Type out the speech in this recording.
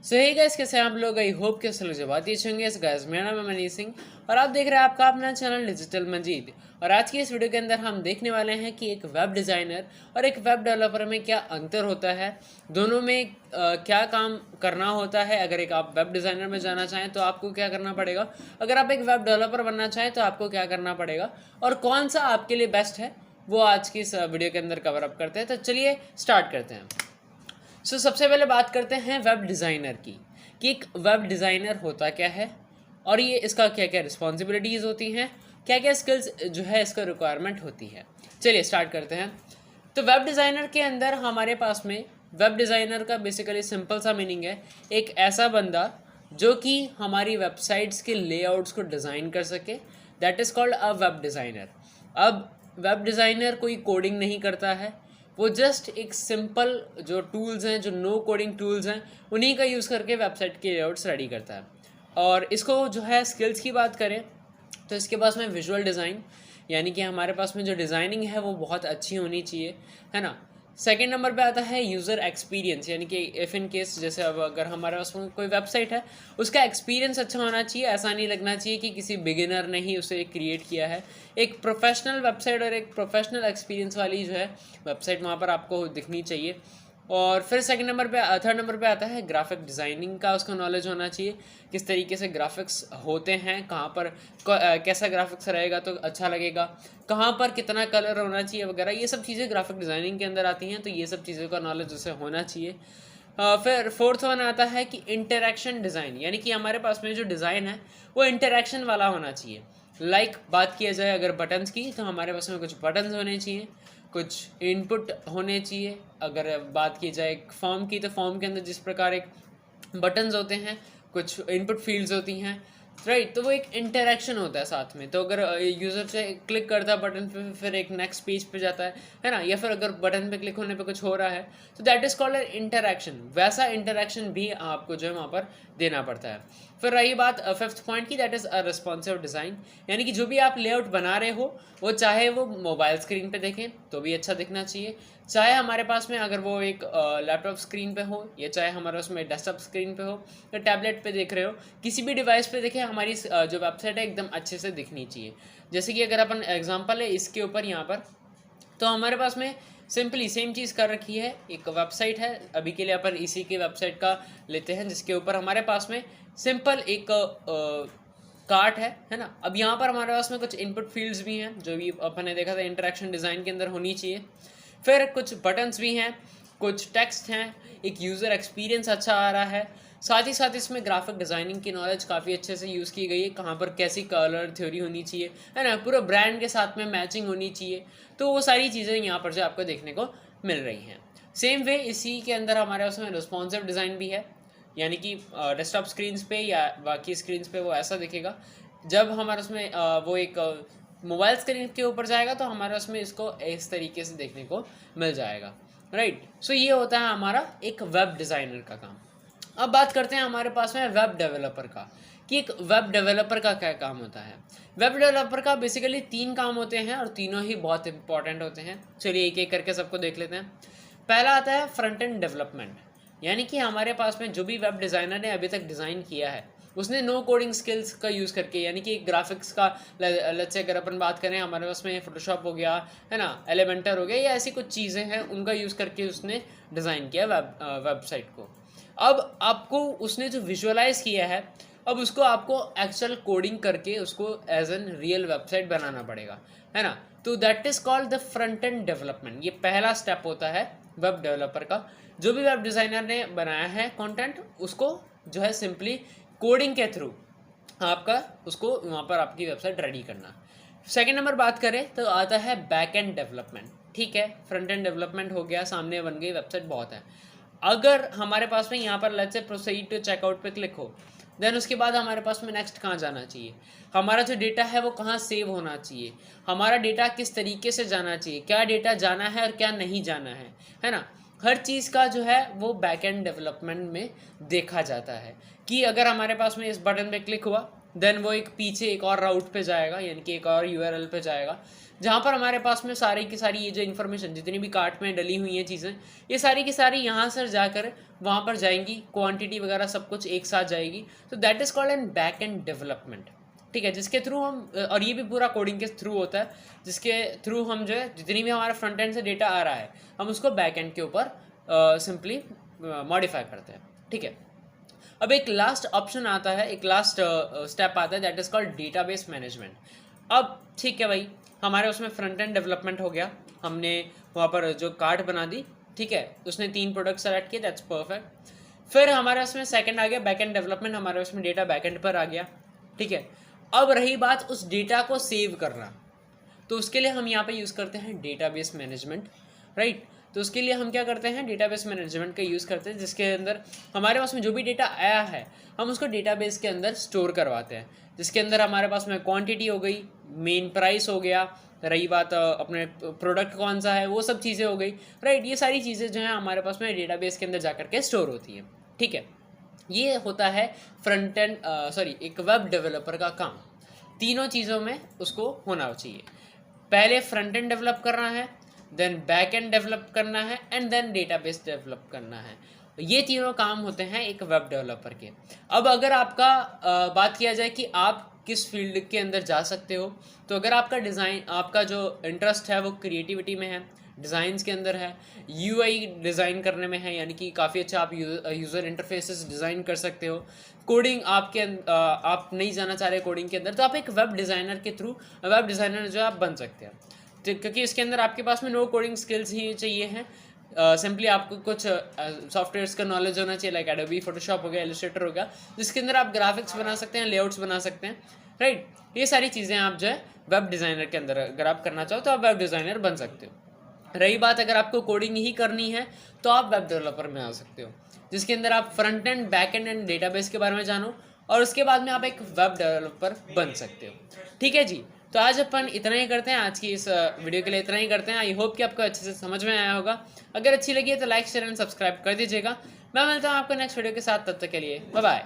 सो hey guys, कैसे हैं आप लोग। आई होप के सब लोग जब आती होंगे। गाइस, मेरा नाम है मनीष सिंह और आप देख रहे हैं आपका अपना चैनल डिजिटल मंजीद। और आज की इस वीडियो के अंदर हम देखने वाले हैं कि एक वेब डिज़ाइनर और एक वेब डेवलपर में क्या अंतर होता है, दोनों में क्या काम करना होता है। अगर एक आप वेब डिज़ाइनर में जाना चाहें तो आपको क्या करना पड़ेगा, अगर आप एक वेब डेवलपर बनना चाहें तो आपको क्या करना पड़ेगा, और कौन सा आपके लिए बेस्ट है, वो आज की इस वीडियो के अंदर कवर अप करते हैं। तो चलिए स्टार्ट करते हैं। सबसे पहले बात करते हैं वेब डिज़ाइनर की, कि एक वेब डिज़ाइनर होता क्या है और ये इसका क्या क्या रिस्पॉन्सिबिलिटीज़ होती हैं, क्या क्या स्किल्स जो है इसका रिक्वायरमेंट होती है। चलिए स्टार्ट करते हैं। तो वेब डिज़ाइनर के अंदर हमारे पास में वेब डिज़ाइनर का बेसिकली सिंपल सा मीनिंग है, एक ऐसा बंदा जो कि हमारी वेबसाइट्स के लेआउट्स को डिज़ाइन कर सके, that is called a web designer. अब वेब डिज़ाइनर कोई कोडिंग नहीं करता है, वो जस्ट एक सिंपल जो टूल्स हैं, जो नो कोडिंग टूल्स हैं, उन्हीं का यूज़ करके वेबसाइट के लेआउट्स रेडी करता है। और इसको जो है स्किल्स की बात करें तो इसके पास में विजुअल डिज़ाइन, यानी कि हमारे पास में जो डिज़ाइनिंग है वो बहुत अच्छी होनी चाहिए, है ना। सेकेंड नंबर पे आता है यूज़र एक्सपीरियंस, यानी कि इफ़ इन केस जैसे अब अगर हमारे पास में कोई वेबसाइट है, उसका एक्सपीरियंस अच्छा होना चाहिए। ऐसा नहीं लगना चाहिए कि किसी बिगिनर ने ही उसे क्रिएट किया है। एक प्रोफेशनल वेबसाइट और एक प्रोफेशनल एक्सपीरियंस वाली जो है वेबसाइट वहाँ पर आपको दिखनी चाहिए। और फिर सेकंड नंबर पे थर्ड नंबर पे आता है ग्राफिक डिज़ाइनिंग का उसका नॉलेज होना चाहिए, किस तरीके से ग्राफिक्स होते हैं, कहाँ पर कैसा ग्राफिक्स रहेगा तो अच्छा लगेगा, कहाँ पर कितना कलर होना चाहिए वगैरह, ये सब चीज़ें ग्राफिक डिज़ाइनिंग के अंदर आती हैं। तो ये सब चीज़ों का नॉलेज उसे होना चाहिए। फिर फोर्थ वन आता है कि इंटरेक्शन डिज़ाइन, यानी कि हमारे पास में जो डिज़ाइन है वो इंटरेक्शन वाला होना चाहिए। बात किया जाए अगर बटन्स की, तो हमारे पास में कुछ बटन्स होने चाहिए, कुछ इनपुट होने चाहिए। अगर बात की जाए फॉर्म की, तो फॉर्म के अंदर जिस प्रकार एक बटन्स होते हैं, कुछ इनपुट फील्ड्स होती हैं, राइट। तो वो एक इंटरेक्शन होता है साथ में। तो अगर यूज़र से क्लिक करता है बटन पे, फिर एक नेक्स्ट पेज पे जाता है ना, या फिर अगर बटन पे क्लिक होने पे कुछ हो रहा है, तो दैट इज़ कॉल्ड इंटरेक्शन। वैसा इंटरेक्शन भी आपको जो है वहाँ पर देना पड़ता है। फिर रही बात फिफ्थ पॉइंट की, that is a responsive design, यानी कि जो भी आप लेआउट बना रहे हो वो चाहे वो मोबाइल स्क्रीन पे देखें तो भी अच्छा दिखना चाहिए, चाहे हमारे पास में अगर वो एक लैपटॉप स्क्रीन पे हो, या चाहे हमारे उसमें डेस्कटॉप स्क्रीन पे हो, या टैबलेट पे देख रहे हो, किसी भी डिवाइस पे देखें, हमारी जो वेबसाइट है एकदम अच्छे से दिखनी चाहिए। जैसे कि अगर अपन एग्जांपल है इसके ऊपर यहाँ पर, तो हमारे पास में सिंपली सेम चीज़ कर रखी है। एक वेबसाइट है, अभी के लिए अपन इसी के वेबसाइट का लेते हैं, जिसके ऊपर हमारे पास में सिंपल एक कार्ट है ना। अब यहाँ पर हमारे पास में कुछ इनपुट फील्ड्स भी हैं, जो भी अपन ने देखा था इंटरेक्शन डिज़ाइन के अंदर होनी चाहिए। फिर कुछ बटन्स भी हैं, कुछ टेक्स्ट हैं, एक यूज़र एक्सपीरियंस अच्छा आ रहा है। साथ ही साथ इसमें ग्राफिक डिज़ाइनिंग की नॉलेज काफ़ी अच्छे से यूज़ की गई है, कहाँ पर कैसी कलर थ्योरी होनी चाहिए, है ना, पूरा ब्रांड के साथ में मैचिंग होनी चाहिए। तो वो सारी चीज़ें यहाँ पर जो आपको देखने को मिल रही हैं। सेम वे इसी के अंदर हमारे उसमें रिस्पॉन्सिव डिज़ाइन भी है, यानी कि डेस्कटॉप स्क्रीन्स पे या बाकी स्क्रीन्स पे वो ऐसा दिखेगा। जब हमारे उसमें वो एक मोबाइल स्क्रीन के ऊपर जाएगा तो हमारे उसमें इसको इस तरीके से देखने को मिल जाएगा, राइट। सो ये होता है हमारा एक वेब डिज़ाइनर का काम। अब बात करते हैं हमारे पास में वेब डेवलपर का, कि एक वेब डेवलपर का क्या काम होता है। वेब डेवलपर का बेसिकली 3 काम होते हैं और तीनों ही बहुत इंपॉर्टेंट होते हैं। चलिए एक एक करके सबको देख लेते हैं। पहला आता है फ्रंट एंड डेवलपमेंट, यानी कि हमारे पास में जो भी वेब डिज़ाइनर ने अभी तक डिज़ाइन किया है उसने नो कोडिंग स्किल्स का यूज़ करके, यानी कि ग्राफिक्स का, लेट्स से अगर अपन बात करें हमारे पास में फोटोशॉप हो गया, है ना, एलिमेंटर हो गया, या ऐसी कुछ चीज़ें हैं उनका यूज़ करके उसने डिज़ाइन किया वेबसाइट को। अब आपको उसने जो विजुअलाइज किया है, अब उसको आपको एक्चुअल कोडिंग करके उसको एज एन रियल वेबसाइट बनाना पड़ेगा, है ना। तो that is called the front end development. ये पहला स्टेप होता है वेब डेवलपर का। जो भी वेब डिज़ाइनर ने बनाया है कंटेंट, उसको जो है सिंपली कोडिंग के थ्रू आपका उसको वहाँ पर आपकी वेबसाइट रेडी करना। सेकेंड नंबर बात करें तो आता है बैक एंड डेवलपमेंट। ठीक है, फ्रंट एंड डेवलपमेंट हो गया, सामने बन गई वेबसाइट, बहुत है। अगर हमारे पास में यहाँ पर लेट्स से प्रोसीड टू चेकआउट पे क्लिक हो, देन उसके बाद हमारे पास में नेक्स्ट कहाँ जाना चाहिए, हमारा जो डेटा है वो कहाँ सेव होना चाहिए, हमारा डेटा किस तरीके से जाना चाहिए, क्या डेटा जाना है और क्या नहीं जाना है ना। हर चीज़ का जो है वो बैक एंड डेवलपमेंट में देखा जाता है, कि अगर हमारे पास में इस बटन पे क्लिक हुआ देन वो एक पीछे एक और राउट पे जाएगा, यानी कि एक और यूआरएल पे जाएगा, जहाँ पर हमारे पास में सारी की सारी ये जो इन्फॉर्मेशन जितनी भी कार्ट में डली हुई हैं चीज़ें, ये सारी की सारी यहाँ से जाकर वहाँ पर जाएंगी, क्वांटिटी वगैरह सब कुछ एक साथ जाएगी। तो that is called an back and development, ठीक है, जिसके थ्रू हम, और ये भी पूरा कोडिंग के थ्रू होता है, जिसके थ्रू हम जो है जितनी भी हमारे फ्रंट एंड से डेटा आ रहा है हम उसको बैक एंड के ऊपर सिंपली मॉडिफाई करते हैं, ठीक है। अब एक लास्ट ऑप्शन आता है, एक लास्ट स्टेप आता है, that is called database management. अब ठीक है भाई, हमारे उसमें फ्रंट एंड डेवलपमेंट हो गया, हमने वहाँ पर जो कार्ट बना दी, ठीक है, उसने 3 प्रोडक्ट सेलेक्ट किए, दैट्स परफेक्ट। फिर हमारे उसमें सेकंड आ गया बैक एंड डेवलपमेंट, हमारे उसमें डेटा बैक एंड पर आ गया, ठीक है। अब रही बात उस डेटा को सेव करना, तो उसके लिए हम यहाँ पे यूज़ करते हैं डेटाबेस मैनेजमेंट, राइट। तो उसके लिए हम क्या करते हैं, डेटाबेस मैनेजमेंट का यूज़ करते हैं, जिसके अंदर हमारे पास में जो भी डेटा आया है हम उसको डेटाबेस के अंदर स्टोर करवाते हैं, जिसके अंदर हमारे पास में क्वांटिटी हो गई, मेन प्राइस हो गया, रही बात अपने प्रोडक्ट कौन सा है, वो सब चीज़ें हो गई, राइट। ये सारी चीज़ें जो हैं हमारे पास में डेटाबेस के अंदर जा कर के स्टोर होती हैं, ठीक है। ये होता है फ्रंट एंड एक वेब डेवलपर का काम। तीनों चीज़ों में उसको होना चाहिए, पहले फ्रंट एंड डेवलप करना है, देन बैक एंड डेवलप करना है, एंड देन डेटाबेस डेवलप करना है। ये तीनों काम होते हैं एक वेब डेवलपर के। अब अगर आपका बात किया जाए कि आप किस फील्ड के अंदर जा सकते हो, तो अगर आपका डिज़ाइन, आपका जो इंटरेस्ट है वो क्रिएटिविटी में है, डिज़ाइंस के अंदर है, यूआई डिज़ाइन करने में है, यानी कि काफ़ी अच्छा आप यूज़र इंटरफेसेस डिज़ाइन कर सकते हो, कोडिंग आपके आप नहीं जाना चाह रहे कोडिंग के अंदर, तो आप एक वेब डिज़ाइनर के थ्रू वेब डिज़ाइनर जो आप बन सकते हैं, क्योंकि इसके अंदर आपके पास में नो कोडिंग स्किल्स ही चाहिए हैं। सिंपली आपको कुछ सॉफ्टवेयर्स का नॉलेज होना चाहिए, लाइक एडोबी फोटोशॉप हो गया, इलस्ट्रेटर हो गया, जिसके अंदर आप ग्राफिक्स बना सकते हैं, लेआउट्स बना सकते हैं, राइट। ये सारी चीज़ें आप जो है वेब डिज़ाइनर के अंदर अगर आप करना चाहो तो आप वेब डिज़ाइनर बन सकते हो। रही बात अगर आपको कोडिंग ही करनी है तो आप वेब डेवलपर में आ सकते हो, जिसके अंदर आप front end back and and database के बारे में जानो, और उसके बाद में आप एक वेब डेवलपर बन सकते हो, ठीक है जी। तो आज अपन इतना ही करते हैं, आज की इस वीडियो के लिए इतना ही करते हैं। आई होप कि आपको अच्छे से समझ में आया होगा। अगर अच्छी लगी है तो लाइक शेयर एंड सब्सक्राइब कर दीजिएगा। मैं मिलता हूँ आपको नेक्स्ट वीडियो के साथ, तब तक के लिए बाय बाय।